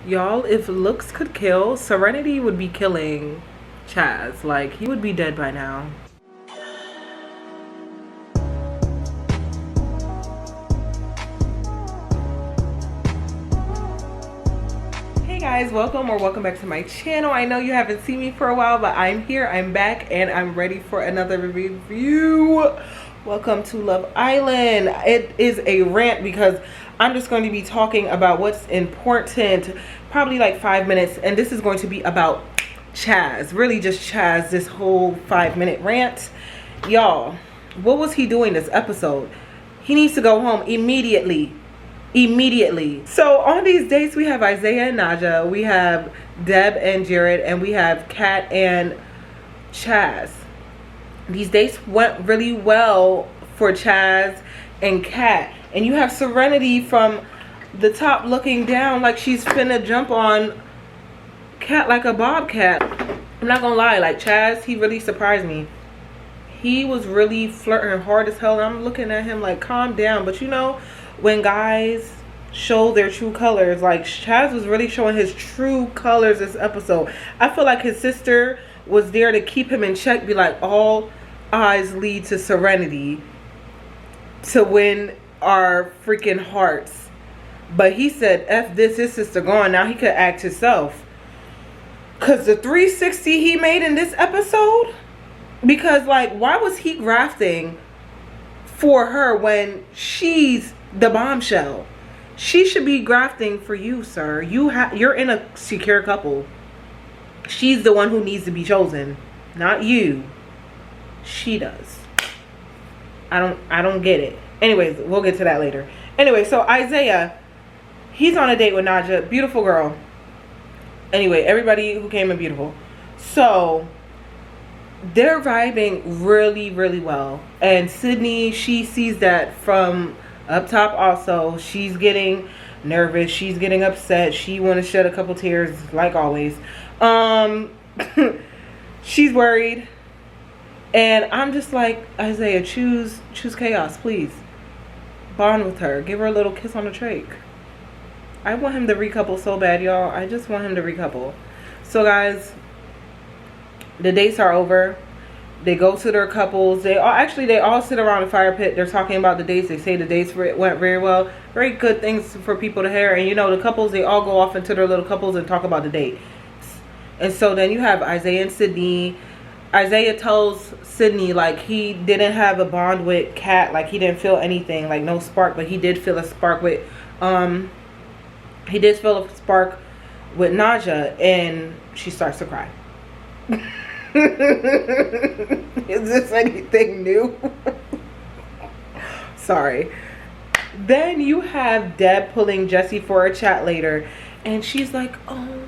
Y'all, if looks could kill, Serenity would be killing Chazz. Like, he would be dead by now. Hey guys, welcome back to my channel. I know you haven't seen me for a while, but I'm here, I'm back, and I'm ready for another review. Welcome to Love Island. It is a rant because I'm just going to be talking about what's important, probably like 5 minutes, and this is going to be about Chazz, really just Chazz, this whole 5-minute rant. Y'all, what was he doing this episode? He needs to go home immediately. So on these dates we have Isaiah and Naja, we have Deb and Jared, and we have Kat and Chazz. These dates went really well for Chazz and Kat, and you have Serenity from the top looking down like she's finna jump on Kat like a bobcat. I'm not gonna lie, like Chazz, he really surprised me. He was really flirting hard as hell, and I'm looking at him like, calm down. But you know, when guys show their true colors, like Chazz was really showing his true colors this episode. I feel like his sister was there to keep him in check, be like, all eyes lead to Serenity to win our freaking hearts. But he said, F this, his sister gone, now he could act himself. Because the 360 he made in this episode, because like, why was he grafting for her when she's the bombshell? She should be grafting for you, sir. You're in a secure couple. She's the one who needs to be chosen, not you. She does. I don't get it. Anyways, we'll get to that later. Anyway, so Isaiah, he's on a date with Naja, beautiful girl. Anyway, everybody who came in beautiful. So they're vibing really, really well. And Sydney, she sees that from up top also. She's getting nervous. She's getting upset. She want to shed a couple tears, like always. She's worried. And I'm just like, Isaiah, choose chaos, please. Bond with her. Give her a little kiss on the trach. I want him to recouple so bad, y'all. I just want him to recouple. So guys, the dates are over. They go to their couples. They all sit around the fire pit. They're talking about the dates. They say the dates went very well. Very good things for people to hear. And you know, the couples, they all go off into their little couples and talk about the dates. And so then you have Isaiah and Sydney. Isaiah tells Sydney like he didn't have a bond with Kat. Like he didn't feel anything, like no spark. But he did feel a spark with Naja. And she starts to cry. Is this anything new? Sorry. Then you have Deb pulling Jesse for a chat later, and she's like, oh,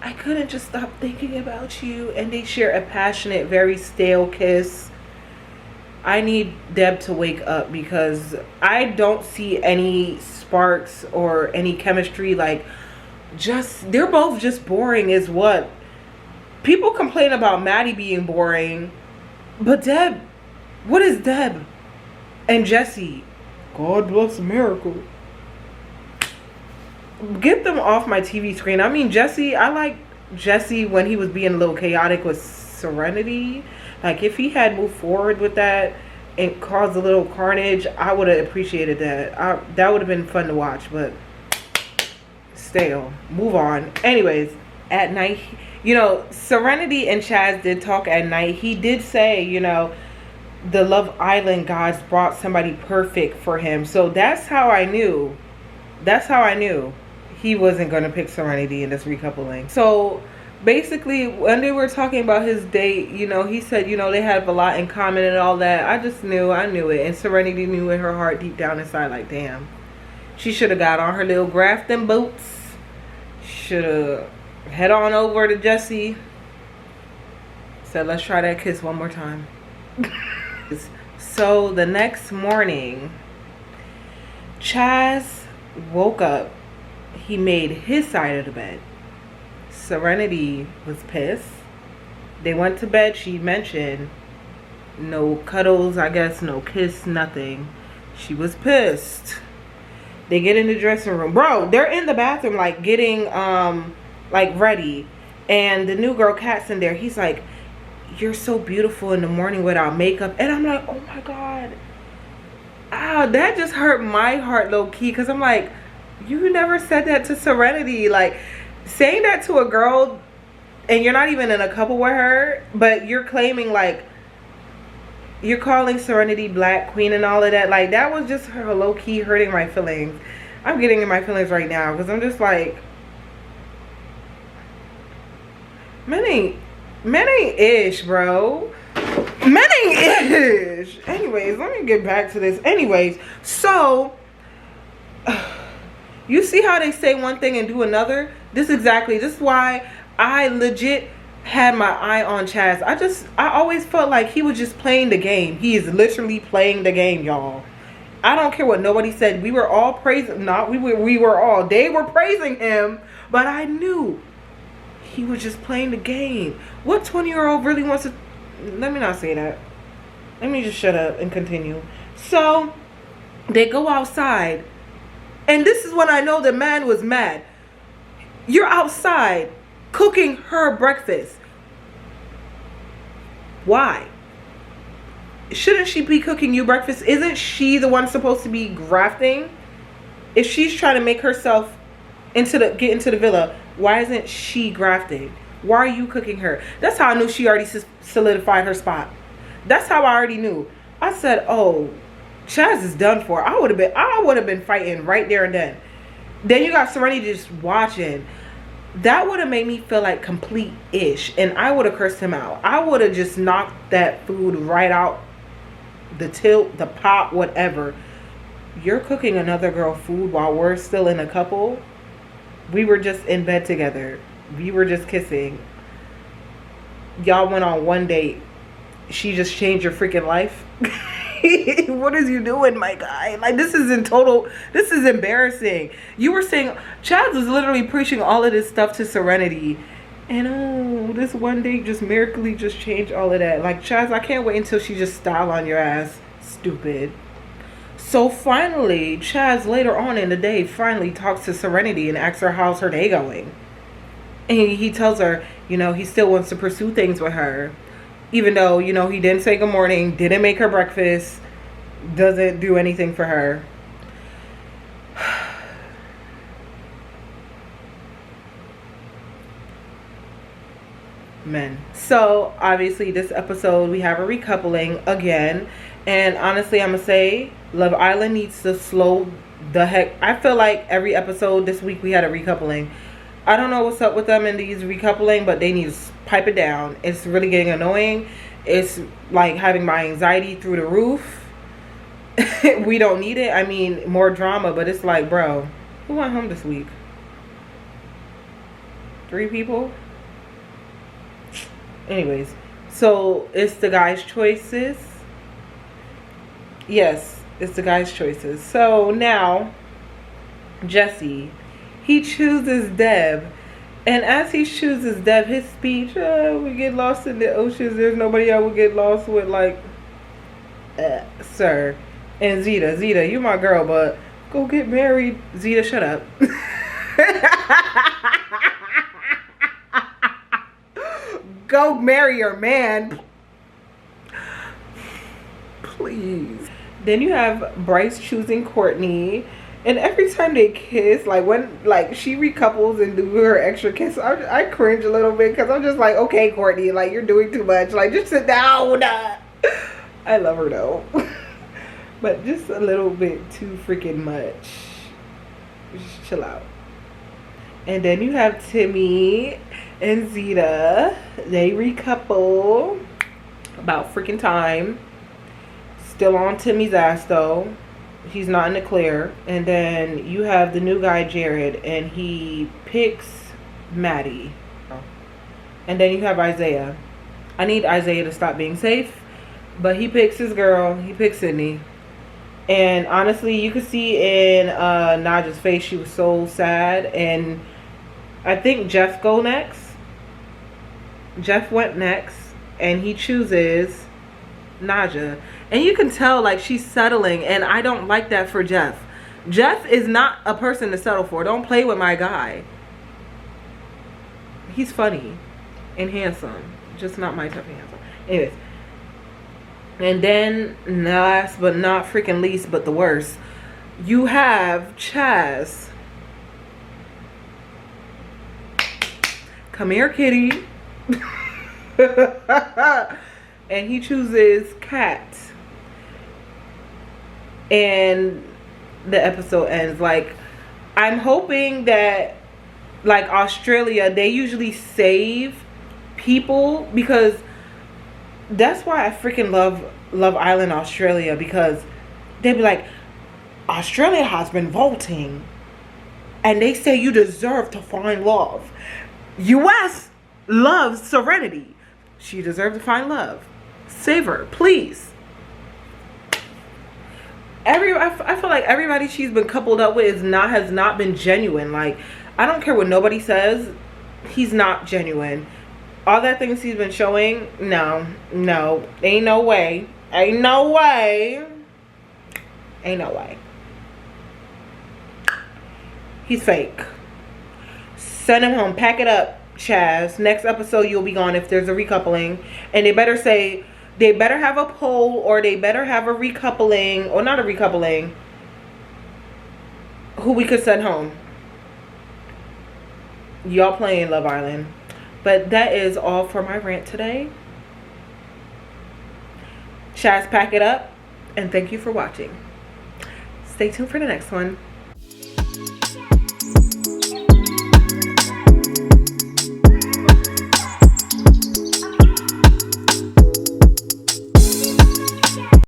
I couldn't just stop thinking about you. And they share a passionate, very stale kiss. I need Deb to wake up because I don't see any sparks or any chemistry. Like, they're both just boring is what people complain about Maddie being boring, but Deb, what is Deb and Jesse? God bless America. Get them off my TV screen. I mean, Jesse, I like Jesse when he was being a little chaotic with Serenity. Like, if he had moved forward with that and caused a little carnage, I would have appreciated that. That would have been fun to watch, but stale. Move on. Anyways, at night, you know, Serenity and Chazz did talk at night. He did say, you know, the Love Island gods brought somebody perfect for him. So that's how I knew. He wasn't going to pick Serenity in this recoupling. So basically, when they were talking about his date, you know, he said, you know, they have a lot in common and all that. I knew it. And Serenity knew in her heart deep down inside, like, damn, she should have got on her little grafting boots. Should have head on over to Jesse. Said, let's try that kiss one more time. So the next morning, Chazz woke up. He made his side of the bed. Serenity was pissed. They went to bed. She mentioned no cuddles, I guess, no kiss, nothing. She was pissed. They get in the dressing room. Bro, they're in the bathroom, like, getting, like, ready. And the new girl, Kat's in there. He's like, you're so beautiful in the morning without makeup. And I'm like, oh, my God. Ah, that just hurt my heart, low-key. Because I'm like, you never said that to Serenity. Like, saying that to a girl, and you're not even in a couple with her, but you're claiming, like, you're calling Serenity Black Queen and all of that. Like, that was just her low-key hurting my feelings. I'm getting in my feelings right now because I'm just like, men ain't ish, bro. Men ain't ish. Anyways, let me get back to this. Anyways, so you see how they say one thing and do another? This is why I legit had my eye on Chazz. I always felt like he was just playing the game. He is literally playing the game, y'all. I don't care what nobody said. We were all praising, they were praising him, but I knew he was just playing the game. What 20-year-old really wants to, let me not say that. Let me just shut up and continue. So they go outside, and this is when I know the man was mad. You're outside cooking her breakfast. Why? Shouldn't she be cooking you breakfast? Isn't she the one supposed to be grafting? If she's trying to make herself get into the villa, why isn't she grafting? Why are you cooking her? That's how I knew she already solidified her spot. That's how I already knew. I said, oh, Chazz is done for. I would have been fighting right there and then. Then you got Serenity just watching. That would have made me feel like complete ish, and I would have cursed him out. I would have just knocked that food right out the tilt, the pot, whatever. You're cooking another girl food while we're still in a couple. We were just in bed together. We were just kissing. Y'all went on one date. She just changed your freaking life. What is you doing, my guy? Like, this is embarrassing. You were saying, Chazz was literally preaching all of this stuff to Serenity, and oh, this one day just miraculously just changed all of that. Like, Chazz, I can't wait until she just style on your ass. Stupid. So finally, Chazz later on in the day finally talks to Serenity and asks her how's her day going. And he tells her, you know, he still wants to pursue things with her. Even though, you know, he didn't say good morning, didn't make her breakfast, doesn't do anything for her. Men. So, obviously, this episode, we have a recoupling again. And honestly, I'm going to say, Love Island needs to slow the heck. I feel like every episode this week, we had a recoupling. I don't know what's up with them in these recoupling, but they need to pipe it down. It's really getting annoying. It's like having my anxiety through the roof. We don't need it. I mean, more drama, but it's like, bro, who went home this week? 3 people? Anyways, so it's the guy's choices. Yes, it's the guy's choices. So now, Jesse, he chooses Deb. And as he chooses Deb, his speech, we get lost in the oceans. There's nobody I would get lost with, like, sir. And Zeta, you my girl, but go get married. Zeta, shut up. Go marry your man. Please. Then you have Bryce choosing Courtney. And every time they kiss, like when like she recouples and do her extra kiss, I cringe a little bit because I'm just like, okay, Courtney, like you're doing too much. Like just sit down. I love her though. But just a little bit too freaking much. Just chill out. And then you have Timmy and Zeta. They recouple. About freaking time. Still on Timmy's ass though. He's not in the clear. And then you have the new guy, Jared, and he picks Maddie. And then you have Isaiah. I need Isaiah to stop being safe. But he picks his girl. He picks Sydney. And honestly, you could see in Naja's face, she was so sad. And I think Jeff go next. Jeff went next. And he chooses Naja. And you can tell, like, she's settling. And I don't like that for Jeff. Jeff is not a person to settle for. Don't play with my guy. He's funny and handsome, just not my type of handsome. Anyways, and then last but not freaking least, but the worst, you have Chazz. Come here, kitty. And he chooses cat. And the episode ends. Like, I'm hoping that, like, Australia, they usually save people, because that's why I freaking love Love Island Australia, because they be like, Australia has been voting and they say you deserve to find love. US loves Serenity. She deserves to find love. Save her, please. I feel like everybody she's been coupled up with has not been genuine. Like, I don't care what nobody says, he's not genuine. All that things he's been showing, no, ain't no way. Ain't no way. He's fake. Send him home. Pack it up, Chazz. Next episode you'll be gone if there's a recoupling. And they better have a poll, or they better have a recoupling, or not a recoupling, who we could send home. Y'all playing Love Island. But that is all for my rant today. Chazz, pack it up. And thank you for watching. Stay tuned for the next one.